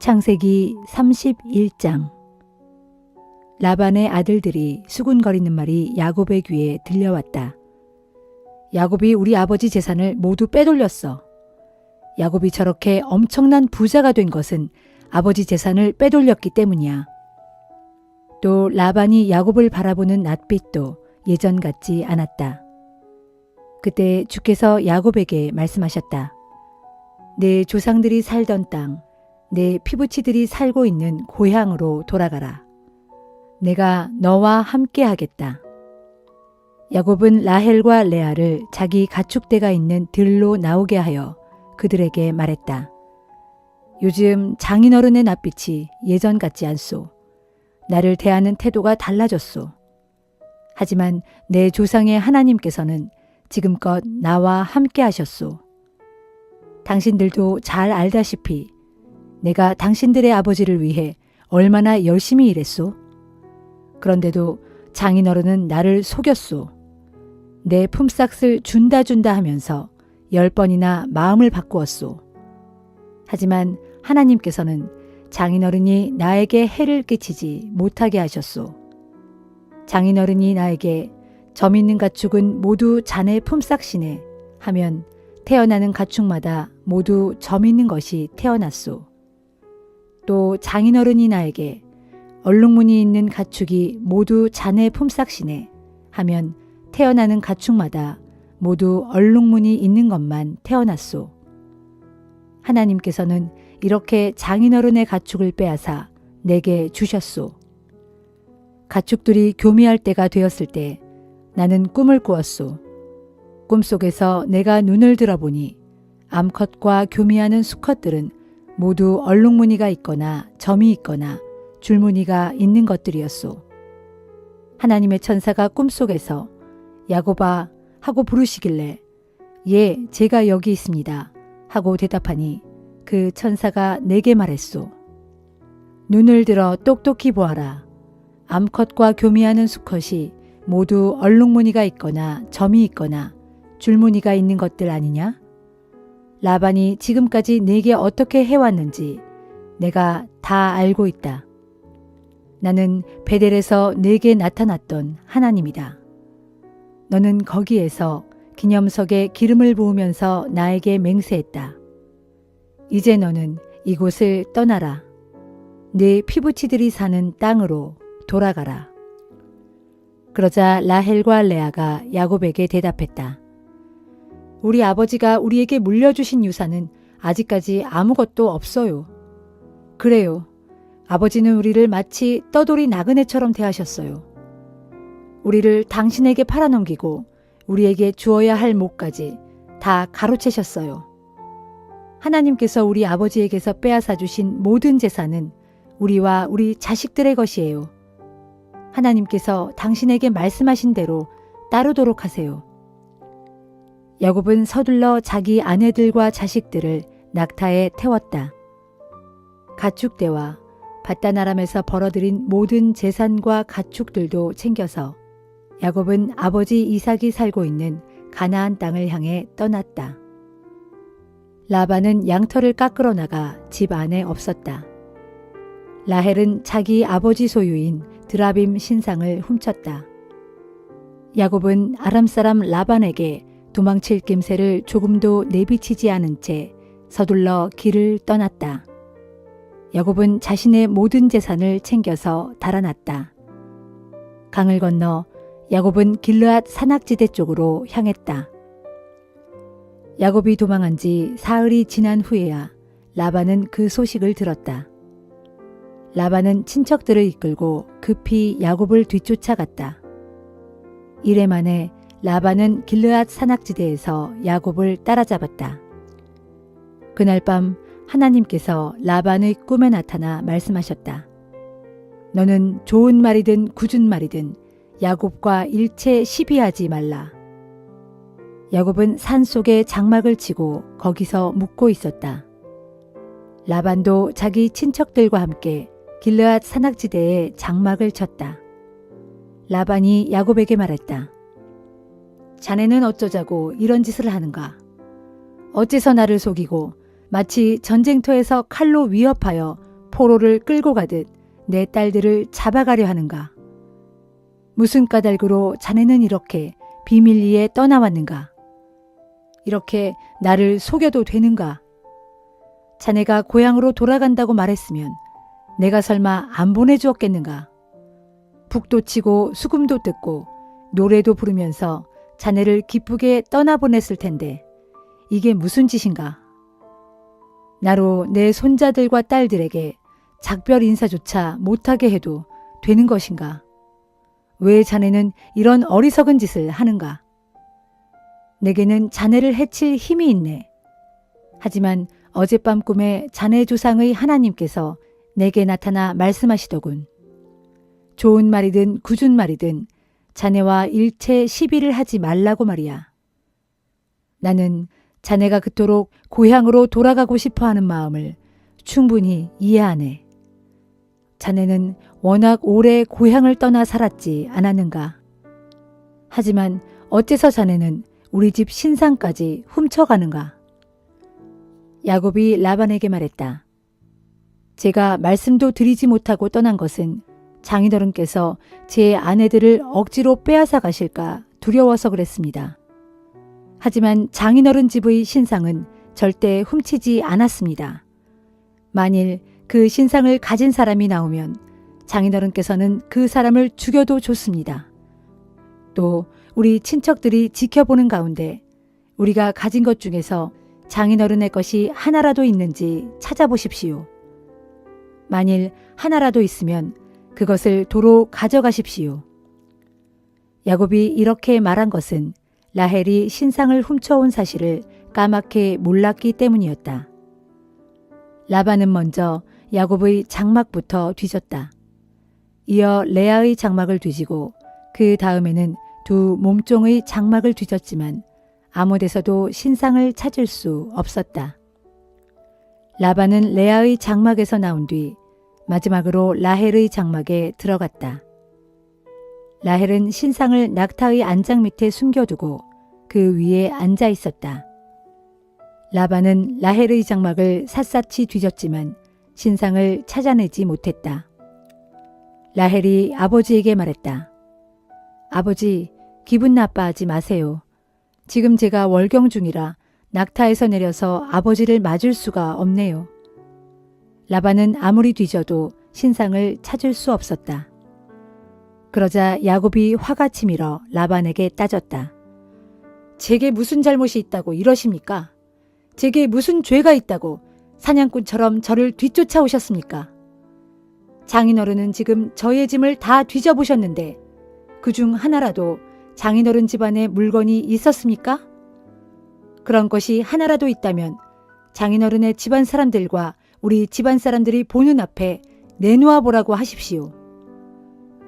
창세기 31장. 라반의 아들들이 수군거리는 말이 야곱의 귀에 들려왔다. 야곱이 우리 아버지 재산을 모두 빼돌렸어. 야곱이 저렇게 엄청난 부자가 된 것은 아버지 재산을 빼돌렸기 때문이야. 또 라반이 야곱을 바라보는 낯빛도 예전 같지 않았다. 그때 주께서 야곱에게 말씀하셨다. 내 조상들이 살던 땅, 내 피부치들이 살고 있는 고향으로 돌아가라. 내가 너와 함께 하겠다. 야곱은 라헬과 레아를 자기 가축대가 있는 들로 나오게 하여 그들에게 말했다. 요즘 장인어른의 낯빛이 예전 같지 않소. 나를 대하는 태도가 달라졌소. 하지만 내 조상의 하나님께서는 지금껏 나와 함께 하셨소. 당신들도 잘 알다시피 내가 당신들의 아버지를 위해 얼마나 열심히 일했소. 그런데도 장인어른은 나를 속였소. 내 품삯을 준다 하면서 10번이나 마음을 바꾸었소. 하지만 하나님께서는 장인어른이 나에게 해를 끼치지 못하게 하셨소. 장인어른이 나에게 점 있는 가축은 모두 자네 품삯이네 하면 태어나는 가축마다 모두 점 있는 것이 태어났소. 또 장인어른이 나에게 얼룩무늬 있는 가축이 모두 자네 품삯이네 하면 태어나는 가축마다 모두 얼룩무늬 있는 것만 태어났소. 하나님께서는 이렇게 장인어른의 가축을 빼앗아 내게 주셨소. 가축들이 교미할 때가 되었을 때 나는 꿈을 꾸었소. 꿈속에서 내가 눈을 들어보니 암컷과 교미하는 수컷들은 모두 얼룩무늬가 있거나 점이 있거나 줄무늬가 있는 것들이었소. 하나님의 천사가 꿈속에서 야곱아 하고 부르시길래 예, 제가 여기 있습니다 하고 대답하니 그 천사가 내게 말했소. 눈을 들어 똑똑히 보아라. 암컷과 교미하는 수컷이 모두 얼룩무늬가 있거나 점이 있거나 줄무늬가 있는 것들 아니냐? 라반이 지금까지 내게 어떻게 해왔는지 내가 다 알고 있다. 나는 베델에서 내게 나타났던 하나님이다. 너는 거기에서 기념석에 기름을 부으면서 나에게 맹세했다. 이제 너는 이곳을 떠나라. 네 피부치들이 사는 땅으로 돌아가라. 그러자 라헬과 레아가 야곱에게 대답했다. 우리 아버지가 우리에게 물려주신 유산은 아직까지 아무것도 없어요. 그래요. 아버지는 우리를 마치 떠돌이 나그네처럼 대하셨어요. 우리를 당신에게 팔아넘기고 우리에게 주어야 할 몫까지 다 가로채셨어요. 하나님께서 우리 아버지에게서 빼앗아 주신 모든 재산은 우리와 우리 자식들의 것이에요. 하나님께서 당신에게 말씀하신 대로 따르도록 하세요. 야곱은 서둘러 자기 아내들과 자식들을 낙타에 태웠다. 가축대와 밧단아람에서 벌어들인 모든 재산과 가축들도 챙겨서 야곱은 아버지 이삭이 살고 있는 가나안 땅을 향해 떠났다. 라반은 양털을 깎으러 나가 집 안에 없었다. 라헬은 자기 아버지 소유인 드라빔 신상을 훔쳤다. 야곱은 아람 사람 라반에게 도망칠 낌새를 조금도 내비치지 않은 채 서둘러 길을 떠났다. 야곱은 자신의 모든 재산을 챙겨서 달아났다. 강을 건너 야곱은 길르앗 산악지대 쪽으로 향했다. 야곱이 도망한 지 사흘이 지난 후에야 라반은 그 소식을 들었다. 라반은 친척들을 이끌고 급히 야곱을 뒤쫓아갔다. 이래 만에 라반은 길르앗 산악지대에서 야곱을 따라잡았다. 그날 밤 하나님께서 라반의 꿈에 나타나 말씀하셨다. 너는 좋은 말이든 굳은 말이든 야곱과 일체 시비하지 말라. 야곱은 산 속에 장막을 치고 거기서 묵고 있었다. 라반도 자기 친척들과 함께 길르앗 산악지대에 장막을 쳤다. 라반이 야곱에게 말했다. 자네는 어쩌자고 이런 짓을 하는가? 어째서 나를 속이고 마치 전쟁터에서 칼로 위협하여 포로를 끌고 가듯 내 딸들을 잡아가려 하는가? 무슨 까닭으로 자네는 이렇게 비밀리에 떠나왔는가? 이렇게 나를 속여도 되는가? 자네가 고향으로 돌아간다고 말했으면 내가 설마 안 보내주었겠는가? 북도 치고 수금도 뜯고 노래도 부르면서 자네를 기쁘게 떠나보냈을 텐데 이게 무슨 짓인가? 나로 내 손자들과 딸들에게 작별 인사조차 못하게 해도 되는 것인가? 왜 자네는 이런 어리석은 짓을 하는가? 내게는 자네를 해칠 힘이 있네. 하지만 어젯밤 꿈에 자네 조상의 하나님께서 내게 나타나 말씀하시더군. 좋은 말이든 굳은 말이든 자네와 일체 시비를 하지 말라고 말이야. 나는 자네가 그토록 고향으로 돌아가고 싶어하는 마음을 충분히 이해하네. 자네는 워낙 오래 고향을 떠나 살았지 않았는가? 하지만 어째서 자네는 우리 집 신상까지 훔쳐가는가? 야곱이 라반에게 말했다. 제가 말씀도 드리지 못하고 떠난 것은 장인어른께서 제 아내들을 억지로 빼앗아 가실까 두려워서 그랬습니다. 하지만 장인어른 집의 신상은 절대 훔치지 않았습니다. 만일 그 신상을 가진 사람이 나오면 장인어른께서는 그 사람을 죽여도 좋습니다. 또 우리 친척들이 지켜보는 가운데 우리가 가진 것 중에서 장인어른의 것이 하나라도 있는지 찾아보십시오. 만일 하나라도 있으면 그것을 도로 가져가십시오. 야곱이 이렇게 말한 것은 라헬이 신상을 훔쳐온 사실을 까맣게 몰랐기 때문이었다. 라반은 먼저 야곱의 장막부터 뒤졌다. 이어 레아의 장막을 뒤지고 그 다음에는 두 몸종의 장막을 뒤졌지만 아무 데서도 신상을 찾을 수 없었다. 라반은 레아의 장막에서 나온 뒤 마지막으로 라헬의 장막에 들어갔다. 라헬은 신상을 낙타의 안장 밑에 숨겨두고 그 위에 앉아 있었다. 라반은 라헬의 장막을 샅샅이 뒤졌지만 신상을 찾아내지 못했다. 라헬이 아버지에게 말했다. 아버지, 기분 나빠하지 마세요. 지금 제가 월경 중이라 낙타에서 내려서 아버지를 맞을 수가 없네요. 라반은 아무리 뒤져도 신상을 찾을 수 없었다. 그러자 야곱이 화가 치밀어 라반에게 따졌다. 제게 무슨 잘못이 있다고 이러십니까? 제게 무슨 죄가 있다고 사냥꾼처럼 저를 뒤쫓아오셨습니까? 장인어른은 지금 저의 짐을 다 뒤져보셨는데 그중 하나라도 장인어른 집안에 물건이 있었습니까? 그런 것이 하나라도 있다면 장인어른의 집안 사람들과 우리 집안 사람들이 보는 앞에 내놓아 보라고 하십시오.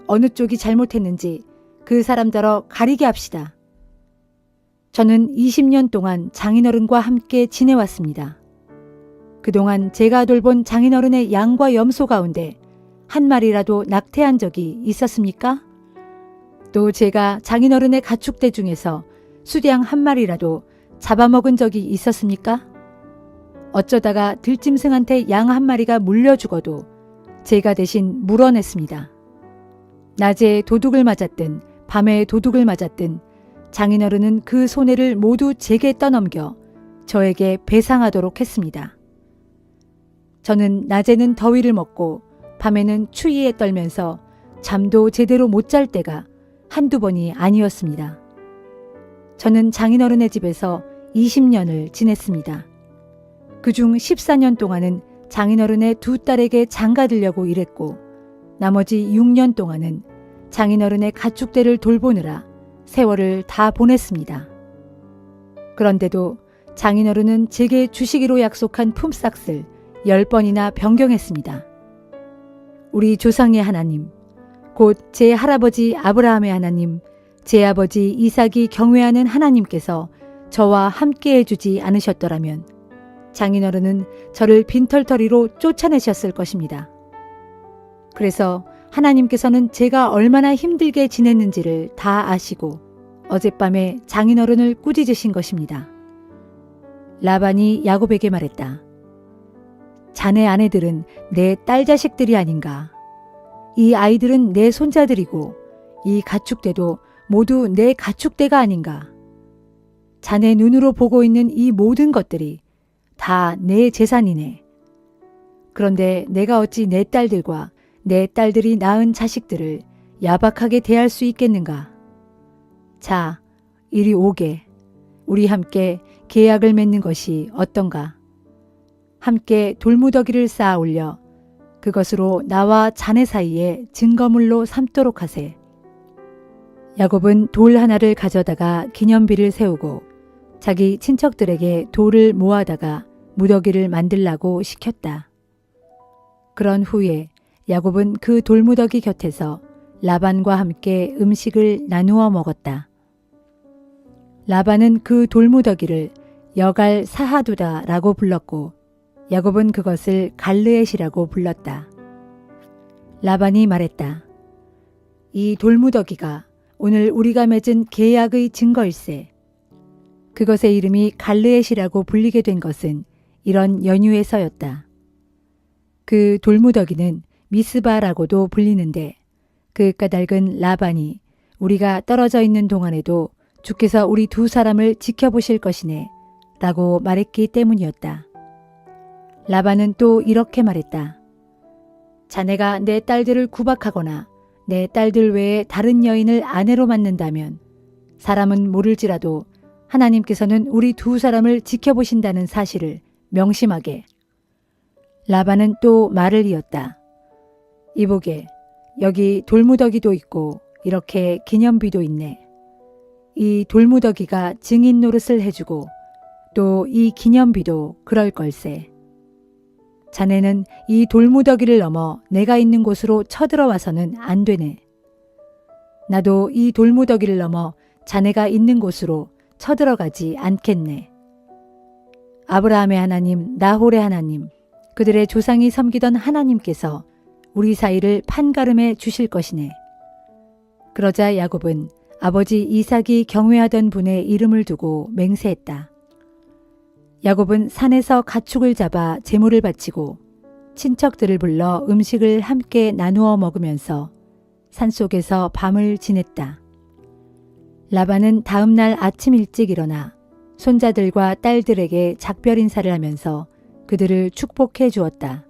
어느 쪽이 잘못했는지 그 사람더러 가리게 합시다. 저는 20년 동안 장인어른과 함께 지내왔습니다. 그동안 제가 돌본 장인어른의 양과 염소 가운데 한 마리라도 낙태한 적이 있었습니까? 또 제가 장인어른의 가축대 중에서 수량 한 마리라도 잡아먹은 적이 있었습니까? 어쩌다가 들짐승한테 양 한 마리가 물려 죽어도 제가 대신 물어냈습니다. 낮에 도둑을 맞았든 밤에 도둑을 맞았든 장인어른은 그 손해를 모두 제게 떠넘겨 저에게 배상하도록 했습니다. 저는 낮에는 더위를 먹고 밤에는 추위에 떨면서 잠도 제대로 못 잘 때가 한두 번이 아니었습니다. 저는 장인어른의 집에서 20년을 지냈습니다. 그중 14년 동안은 장인어른의 두 딸에게 장가들려고 일했고 나머지 6년 동안은 장인어른의 가축대를 돌보느라 세월을 다 보냈습니다. 그런데도 장인어른은 제게 주시기로 약속한 품삯을 10번이나 변경했습니다. 우리 조상의 하나님, 곧 제 할아버지 아브라함의 하나님, 제 아버지 이삭이 경외하는 하나님께서 저와 함께 해주지 않으셨더라면 장인어른은 저를 빈털터리로 쫓아내셨을 것입니다. 그래서 하나님께서는 제가 얼마나 힘들게 지냈는지를 다 아시고 어젯밤에 장인어른을 꾸짖으신 것입니다. 라반이 야곱에게 말했다. 자네 아내들은 내 딸 자식들이 아닌가. 이 아이들은 내 손자들이고 이 가축대도 모두 내 가축대가 아닌가. 자네 눈으로 보고 있는 이 모든 것들이 다 내 재산이네. 그런데 내가 어찌 내 딸들과 내 딸들이 낳은 자식들을 야박하게 대할 수 있겠는가? 자, 이리 오게. 우리 함께 계약을 맺는 것이 어떤가? 함께 돌무더기를 쌓아 올려 그것으로 나와 자네 사이에 증거물로 삼도록 하세. 야곱은 돌 하나를 가져다가 기념비를 세우고 자기 친척들에게 돌을 모아다가 무더기를 만들라고 시켰다. 그런 후에 야곱은 그 돌무더기 곁에서 라반과 함께 음식을 나누어 먹었다. 라반은 그 돌무더기를 여갈 사하두다라고 불렀고 야곱은 그것을 갈르엣이라고 불렀다. 라반이 말했다. 이 돌무더기가 오늘 우리가 맺은 계약의 증거일세. 그것의 이름이 갈르엣이라고 불리게 된 것은 이런 연유에서였다. 그 돌무더기는 미스바라고도 불리는데 그 까닭은 라반이 우리가 떨어져 있는 동안에도 주께서 우리 두 사람을 지켜보실 것이네 라고 말했기 때문이었다. 라반은 또 이렇게 말했다. 자네가 내 딸들을 구박하거나 내 딸들 외에 다른 여인을 아내로 맞는다면 사람은 모를지라도 하나님께서는 우리 두 사람을 지켜보신다는 사실을 명심하게. 라반은 또 말을 이었다. 이보게, 여기 돌무더기도 있고 이렇게 기념비도 있네. 이 돌무더기가 증인 노릇을 해주고 또 이 기념비도 그럴 걸세. 자네는 이 돌무더기를 넘어 내가 있는 곳으로 쳐들어와서는 안 되네. 나도 이 돌무더기를 넘어 자네가 있는 곳으로 쳐들어가지 않겠네. 아브라함의 하나님, 나홀의 하나님, 그들의 조상이 섬기던 하나님께서 우리 사이를 판가름해 주실 것이네. 그러자 야곱은 아버지 이삭이 경외하던 분의 이름을 두고 맹세했다. 야곱은 산에서 가축을 잡아 제물을 바치고 친척들을 불러 음식을 함께 나누어 먹으면서 산속에서 밤을 지냈다. 라반은 다음 날 아침 일찍 일어나 손자들과 딸들에게 작별 인사를 하면서 그들을 축복해 주었다.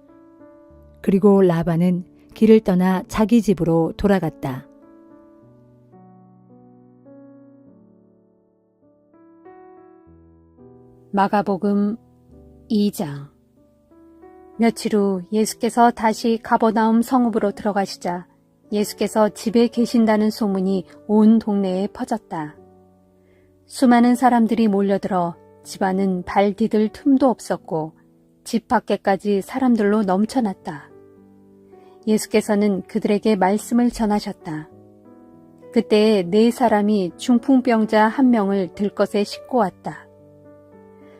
그리고 라반은 길을 떠나 자기 집으로 돌아갔다. 마가복음 2장. 며칠 후 예수께서 다시 가버나움 성읍으로 들어가시자 예수께서 집에 계신다는 소문이 온 동네에 퍼졌다. 수많은 사람들이 몰려들어 집 안은 발 디딜 틈도 없었고 집 밖에까지 사람들로 넘쳐났다. 예수께서는 그들에게 말씀을 전하셨다. 그때에 4사람이 중풍병자 1명을 들것에 싣고 왔다.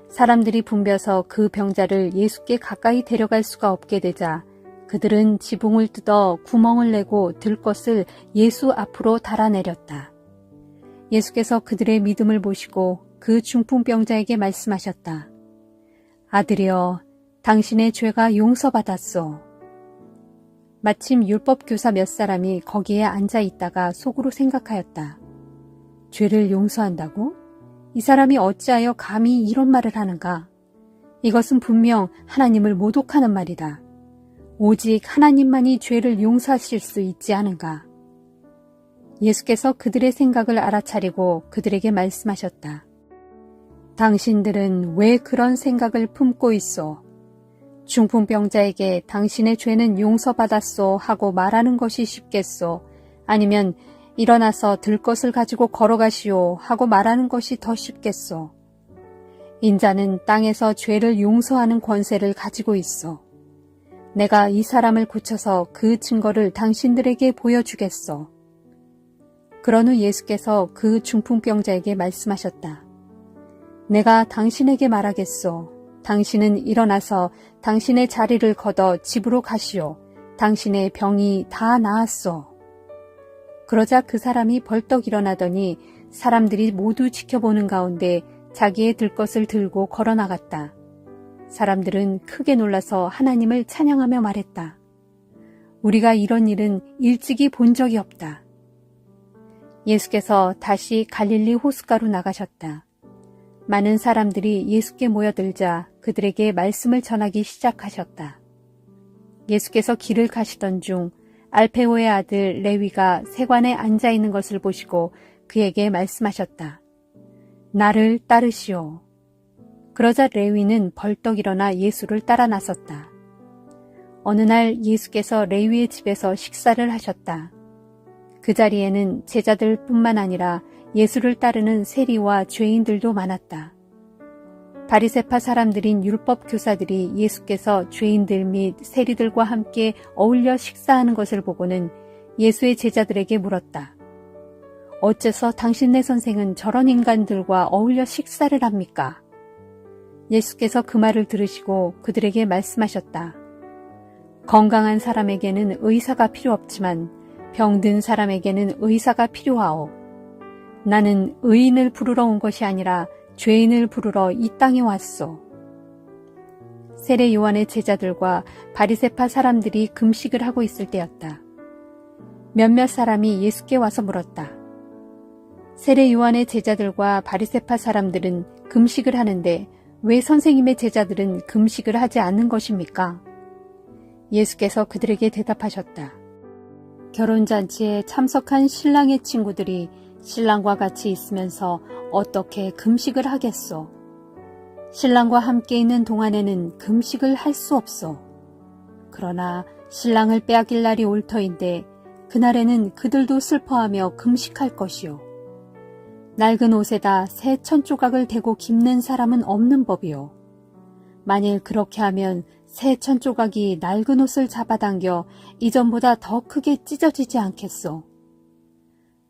사람들이 붐벼서 그 병자를 예수께 가까이 데려갈 수가 없게 되자 그들은 지붕을 뜯어 구멍을 내고 들것을 예수 앞으로 달아내렸다. 예수께서 그들의 믿음을 보시고 그 중풍병자에게 말씀하셨다. 아들이여, 당신의 죄가 용서받았소. 마침 율법교사 몇 사람이 거기에 앉아 있다가 속으로 생각하였다. 죄를 용서한다고? 이 사람이 어찌하여 감히 이런 말을 하는가? 이것은 분명 하나님을 모독하는 말이다. 오직 하나님만이 죄를 용서하실 수 있지 않은가? 예수께서 그들의 생각을 알아차리고 그들에게 말씀하셨다. 당신들은 왜 그런 생각을 품고 있소? 중풍병자에게 당신의 죄는 용서받았소 하고 말하는 것이 쉽겠소? 아니면 일어나서 들것을 가지고 걸어가시오 하고 말하는 것이 더 쉽겠소? 인자는 땅에서 죄를 용서하는 권세를 가지고 있어. 내가 이 사람을 고쳐서 그 증거를 당신들에게 보여주겠소. 그런 후 예수께서 그 중풍병자에게 말씀하셨다. 내가 당신에게 말하겠소. 당신은 일어나서 당신의 자리를 걷어 집으로 가시오. 당신의 병이 다 나았소. 그러자 그 사람이 벌떡 일어나더니 사람들이 모두 지켜보는 가운데 자기의 들것을 들고 걸어나갔다. 사람들은 크게 놀라서 하나님을 찬양하며 말했다. 우리가 이런 일은 일찍이 본 적이 없다. 예수께서 다시 갈릴리 호숫가로 나가셨다. 많은 사람들이 예수께 모여들자 그들에게 말씀을 전하기 시작하셨다. 예수께서 길을 가시던 중 알페오의 아들 레위가 세관에 앉아 있는 것을 보시고 그에게 말씀하셨다. 나를 따르시오. 그러자 레위는 벌떡 일어나 예수를 따라 나섰다. 어느 날 예수께서 레위의 집에서 식사를 하셨다. 그 자리에는 제자들뿐만 아니라 예수를 따르는 세리와 죄인들도 많았다. 바리새파 사람들인 율법 교사들이 예수께서 죄인들 및 세리들과 함께 어울려 식사하는 것을 보고는 예수의 제자들에게 물었다. 어째서 당신네 선생은 저런 인간들과 어울려 식사를 합니까? 예수께서 그 말을 들으시고 그들에게 말씀하셨다. 건강한 사람에게는 의사가 필요 없지만 병든 사람에게는 의사가 필요하오. 나는 의인을 부르러 온 것이 아니라 죄인을 부르러 이 땅에 왔소. 세례 요한의 제자들과 바리새파 사람들이 금식을 하고 있을 때였다. 몇몇 사람이 예수께 와서 물었다. 세례 요한의 제자들과 바리새파 사람들은 금식을 하는데 왜 선생님의 제자들은 금식을 하지 않는 것입니까? 예수께서 그들에게 대답하셨다. 결혼잔치에 참석한 신랑의 친구들이 신랑과 같이 있으면서 어떻게 금식을 하겠소? 신랑과 함께 있는 동안에는 금식을 할 수 없소. 그러나 신랑을 빼앗길 날이 올 터인데 그날에는 그들도 슬퍼하며 금식할 것이요. 낡은 옷에다 새 천조각을 대고 깁는 사람은 없는 법이요. 만일 그렇게 하면 새 천조각이 낡은 옷을 잡아당겨 이전보다 더 크게 찢어지지 않겠소.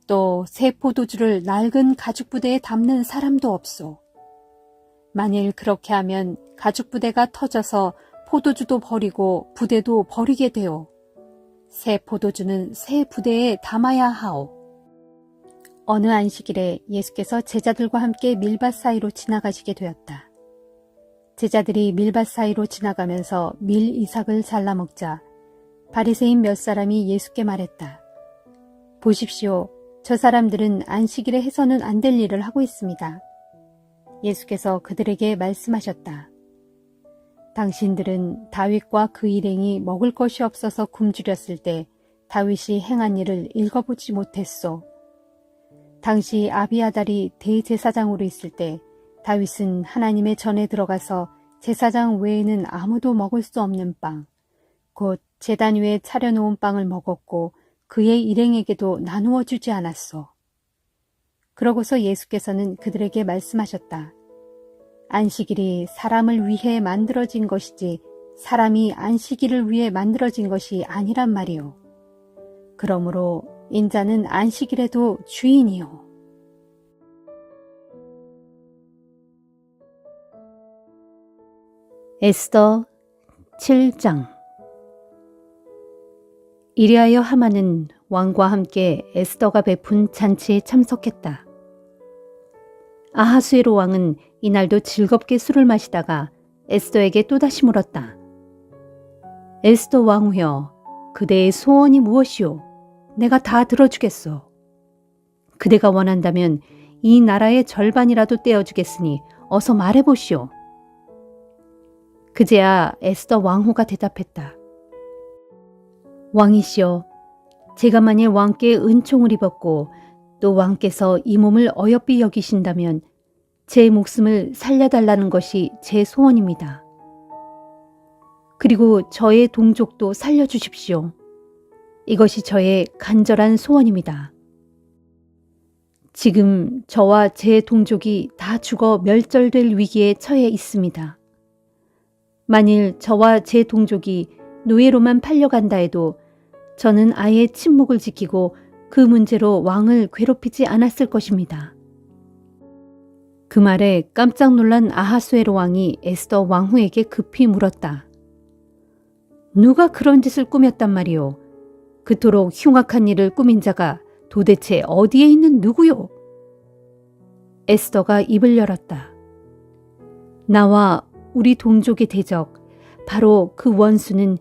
또 새 포도주를 낡은 가죽 부대에 담는 사람도 없소. 만일 그렇게 하면 가죽 부대가 터져서 포도주도 버리고 부대도 버리게 되오. 새 포도주는 새 부대에 담아야 하오. 어느 안식일에 예수께서 제자들과 함께 밀밭 사이로 지나가시게 되었다. 제자들이 밀밭 사이로 지나가면서 밀 이삭을 잘라 먹자 바리새인 몇 사람이 예수께 말했다. 보십시오. 저 사람들은 안식일에 해서는 안 될 일을 하고 있습니다. 예수께서 그들에게 말씀하셨다. 당신들은 다윗과 그 일행이 먹을 것이 없어서 굶주렸을 때 다윗이 행한 일을 읽어보지 못했소. 당시 아비아달이 대제사장으로 있을 때 다윗은 하나님의 전에 들어가서 제사장 외에는 아무도 먹을 수 없는 빵, 곧 제단 위에 차려놓은 빵을 먹었고 그의 일행에게도 나누어 주지 않았소. 그러고서 예수께서는 그들에게 말씀하셨다. 안식일이 사람을 위해 만들어진 것이지 사람이 안식일을 위해 만들어진 것이 아니란 말이오. 그러므로 인자는 안식일에도 주인이요. 에스더 7장. 이리하여 하만은 왕과 함께 에스더가 베푼 잔치에 참석했다. 아하수에로 왕은 이날도 즐겁게 술을 마시다가 에스더에게 또다시 물었다. 에스더 왕후여, 그대의 소원이 무엇이오? 내가 다 들어주겠소. 그대가 원한다면 이 나라의 절반이라도 떼어주겠으니 어서 말해보시오. 그제야 에스더 왕후가 대답했다. 왕이시여, 제가 만일 왕께 은총을 입었고 또 왕께서 이 몸을 어여삐 여기신다면 제 목숨을 살려달라는 것이 제 소원입니다. 그리고 저의 동족도 살려주십시오. 이것이 저의 간절한 소원입니다. 지금 저와 제 동족이 다 죽어 멸절될 위기에 처해 있습니다. 만일 저와 제 동족이 노예로만 팔려간다 해도 저는 아예 침묵을 지키고 그 문제로 왕을 괴롭히지 않았을 것입니다. 그 말에 깜짝 놀란 아하수에로 왕이 에스더 왕후에게 급히 물었다. 누가 그런 짓을 꾸몄단 말이오? 그토록 흉악한 일을 꾸민 자가 도대체 어디에 있는 누구요? 에스더가 입을 열었다. 나와 우리 동족의 대적, 바로 그 원수는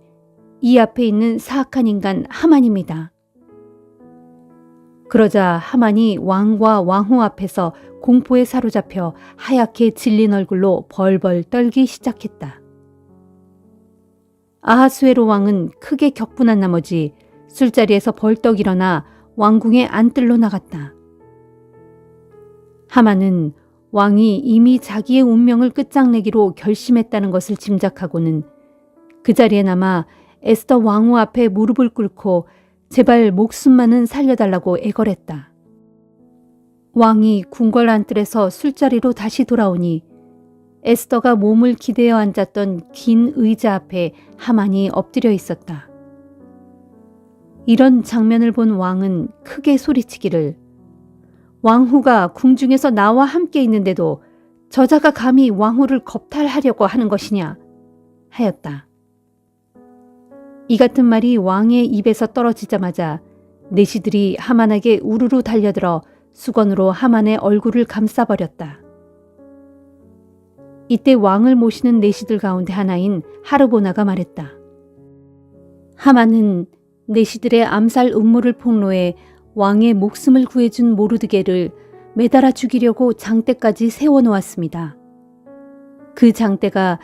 이 앞에 있는 사악한 인간 하만입니다. 그러자 하만이 왕과 왕후 앞에서 공포에 사로잡혀 하얗게 질린 얼굴로 벌벌 떨기 시작했다. 아하수에로 왕은 크게 격분한 나머지 술자리에서 벌떡 일어나 왕궁의 안뜰로 나갔다. 하만은 왕이 이미 자기의 운명을 끝장내기로 결심했다는 것을 짐작하고는 그 자리에 남아 에스더 왕후 앞에 무릎을 꿇고 제발 목숨만은 살려달라고 애걸했다. 왕이 궁궐 안뜰에서 술자리로 다시 돌아오니 에스더가 몸을 기대어 앉았던 긴 의자 앞에 하만이 엎드려 있었다. 이런 장면을 본 왕은 크게 소리치기를 왕후가 궁중에서 나와 함께 있는데도 저자가 감히 왕후를 겁탈하려고 하는 것이냐 하였다. 이 같은 말이 왕의 입에서 떨어지자마자 내시들이 하만에게 우르르 달려들어 수건으로 하만의 얼굴을 감싸버렸다. 이때 왕을 모시는 내시들 가운데 하나인 하르보나가 말했다. 하만은 내시들의 암살 음모를 폭로해 왕의 목숨을 구해준 모르드게를 매달아 죽이려고 장대까지 세워놓았습니다. 그 장대가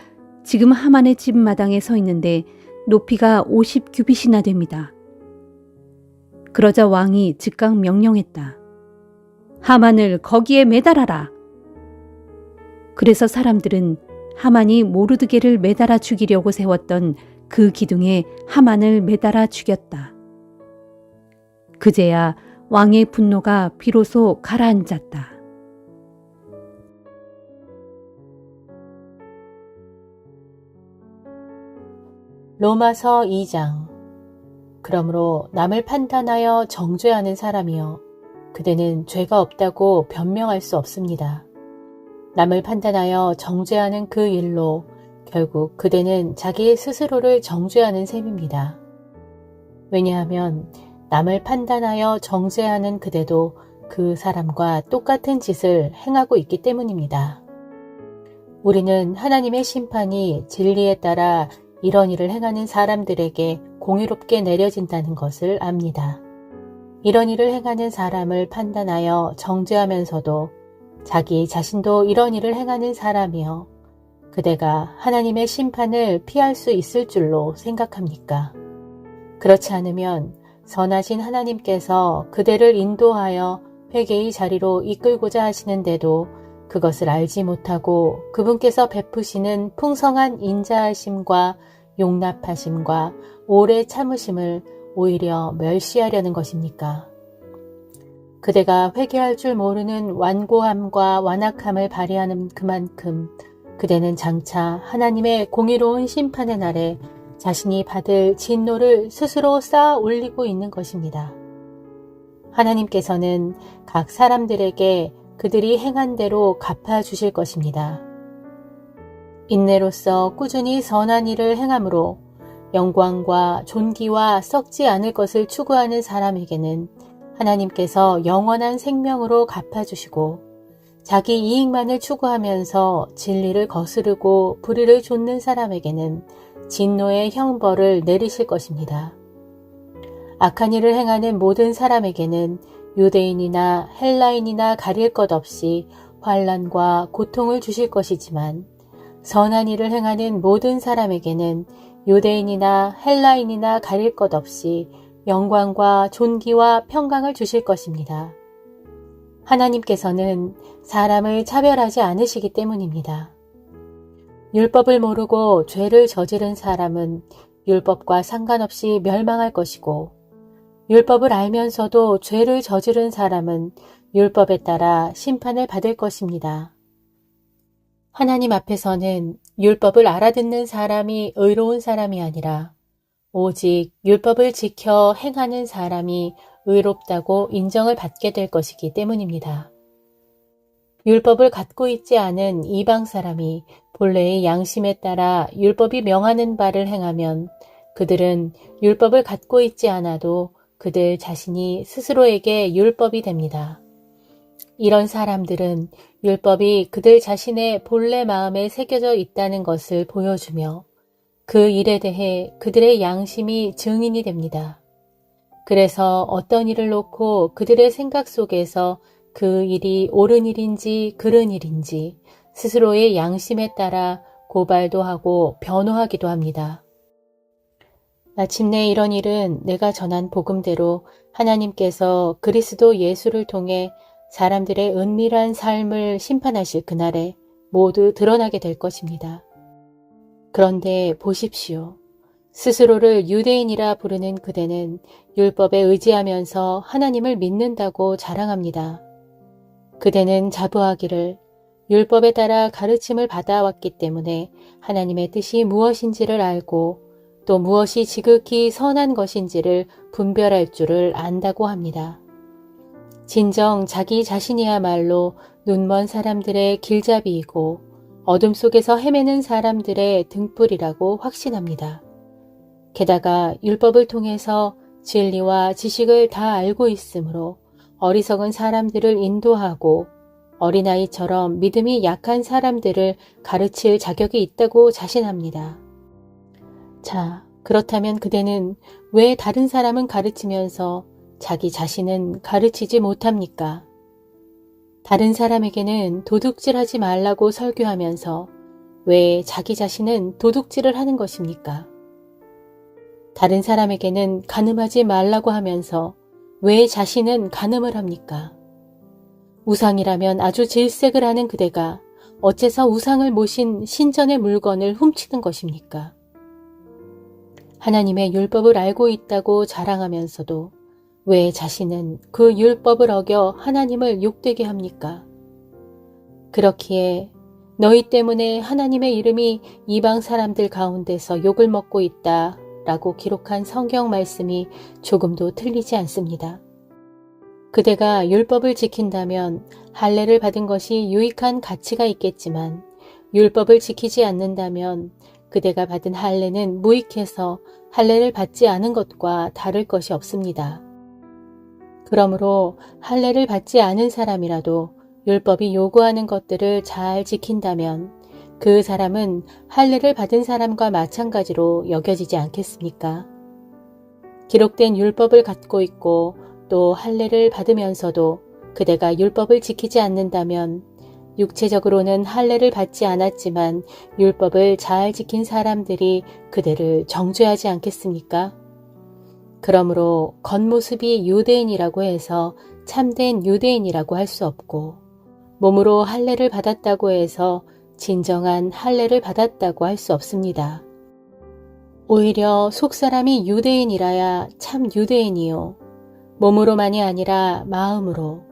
지금 하만의 집 마당에 서 있는데 높이가 50규빗이나 됩니다. 그러자 왕이 즉각 명령했다. 하만을 거기에 매달아라. 그래서 사람들은 하만이 모르드게를 매달아 죽이려고 세웠던 그 기둥에 하만을 매달아 죽였다. 그제야 왕의 분노가 비로소 가라앉았다. 로마서 2장. 그러므로 남을 판단하여 정죄하는 사람이여 그대는 죄가 없다고 변명할 수 없습니다. 남을 판단하여 정죄하는 그 일로 결국 그대는 자기 스스로를 정죄하는 셈입니다. 왜냐하면 남을 판단하여 정죄하는 그대도 그 사람과 똑같은 짓을 행하고 있기 때문입니다. 우리는 하나님의 심판이 진리에 따라 이런 일을 행하는 사람들에게 공의롭게 내려진다는 것을 압니다. 이런 일을 행하는 사람을 판단하여 정죄하면서도 자기 자신도 이런 일을 행하는 사람이여 그대가 하나님의 심판을 피할 수 있을 줄로 생각합니까? 그렇지 않으면 선하신 하나님께서 그대를 인도하여 회개의 자리로 이끌고자 하시는데도 그것을 알지 못하고 그분께서 베푸시는 풍성한 인자하심과 용납하심과 오래 참으심을 오히려 멸시하려는 것입니까? 그대가 회개할 줄 모르는 완고함과 완악함을 발휘하는 그만큼 그대는 장차 하나님의 공의로운 심판의 날에 자신이 받을 진노를 스스로 쌓아 올리고 있는 것입니다. 하나님께서는 각 사람들에게 그들이 행한 대로 갚아주실 것입니다. 인내로서 꾸준히 선한 일을 행함으로 영광과 존귀와 썩지 않을 것을 추구하는 사람에게는 하나님께서 영원한 생명으로 갚아주시고 자기 이익만을 추구하면서 진리를 거스르고 불의를 좇는 사람에게는 진노의 형벌을 내리실 것입니다. 악한 일을 행하는 모든 사람에게는 유대인이나 헬라인이나 가릴 것 없이 환난과 고통을 주실 것이지만 선한 일을 행하는 모든 사람에게는 유대인이나 헬라인이나 가릴 것 없이 영광과 존귀와 평강을 주실 것입니다. 하나님께서는 사람을 차별하지 않으시기 때문입니다. 율법을 모르고 죄를 저지른 사람은 율법과 상관없이 멸망할 것이고 율법을 알면서도 죄를 저지른 사람은 율법에 따라 심판을 받을 것입니다. 하나님 앞에서는 율법을 알아듣는 사람이 의로운 사람이 아니라 오직 율법을 지켜 행하는 사람이 의롭다고 인정을 받게 될 것이기 때문입니다. 율법을 갖고 있지 않은 이방 사람이 본래의 양심에 따라 율법이 명하는 바를 행하면 그들은 율법을 갖고 있지 않아도 그들 자신이 스스로에게 율법이 됩니다. 이런 사람들은 율법이 그들 자신의 본래 마음에 새겨져 있다는 것을 보여주며 그 일에 대해 그들의 양심이 증인이 됩니다. 그래서 어떤 일을 놓고 그들의 생각 속에서 그 일이 옳은 일인지 그른 일인지 스스로의 양심에 따라 고발도 하고 변호하기도 합니다. 마침내 이런 일은 내가 전한 복음대로 하나님께서 그리스도 예수를 통해 사람들의 은밀한 삶을 심판하실 그날에 모두 드러나게 될 것입니다. 그런데 보십시오. 스스로를 유대인이라 부르는 그대는 율법에 의지하면서 하나님을 믿는다고 자랑합니다. 그대는 자부하기를 율법에 따라 가르침을 받아왔기 때문에 하나님의 뜻이 무엇인지를 알고 또 무엇이 지극히 선한 것인지를 분별할 줄을 안다고 합니다. 진정 자기 자신이야말로 눈먼 사람들의 길잡이이고 어둠 속에서 헤매는 사람들의 등불이라고 확신합니다. 게다가 율법을 통해서 진리와 지식을 다 알고 있으므로 어리석은 사람들을 인도하고 어린아이처럼 믿음이 약한 사람들을 가르칠 자격이 있다고 자신합니다. 자, 그렇다면 그대는 왜 다른 사람은 가르치면서 자기 자신은 가르치지 못합니까? 다른 사람에게는 도둑질하지 말라고 설교하면서 왜 자기 자신은 도둑질을 하는 것입니까? 다른 사람에게는 간음하지 말라고 하면서 왜 자신은 간음을 합니까? 우상이라면 아주 질색을 하는 그대가 어째서 우상을 모신 신전의 물건을 훔치는 것입니까? 하나님의 율법을 알고 있다고 자랑하면서도 왜 자신은 그 율법을 어겨 하나님을 욕되게 합니까? 그렇기에 너희 때문에 하나님의 이름이 이방 사람들 가운데서 욕을 먹고 있다 라고 기록한 성경 말씀이 조금도 틀리지 않습니다. 그대가 율법을 지킨다면 할례를 받은 것이 유익한 가치가 있겠지만 율법을 지키지 않는다면 그대가 받은 할례는 무익해서 할례를 받지 않은 것과 다를 것이 없습니다. 그러므로 할례를 받지 않은 사람이라도 율법이 요구하는 것들을 잘 지킨다면 그 사람은 할례를 받은 사람과 마찬가지로 여겨지지 않겠습니까? 기록된 율법을 갖고 있고 또 할례를 받으면서도 그대가 율법을 지키지 않는다면 육체적으로는 할례를 받지 않았지만 율법을 잘 지킨 사람들이 그대를 정죄하지 않겠습니까? 그러므로 겉모습이 유대인이라고 해서 참된 유대인이라고 할 수 없고 몸으로 할례를 받았다고 해서 진정한 할례를 받았다고 할 수 없습니다. 오히려 속사람이 유대인이라야 참 유대인이요. 몸으로만이 아니라 마음으로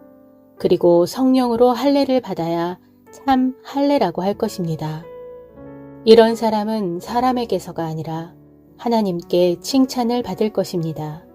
그리고 성령으로 할례를 받아야 참 할례라고 할 것입니다. 이런 사람은 사람에게서가 아니라 하나님께 칭찬을 받을 것입니다.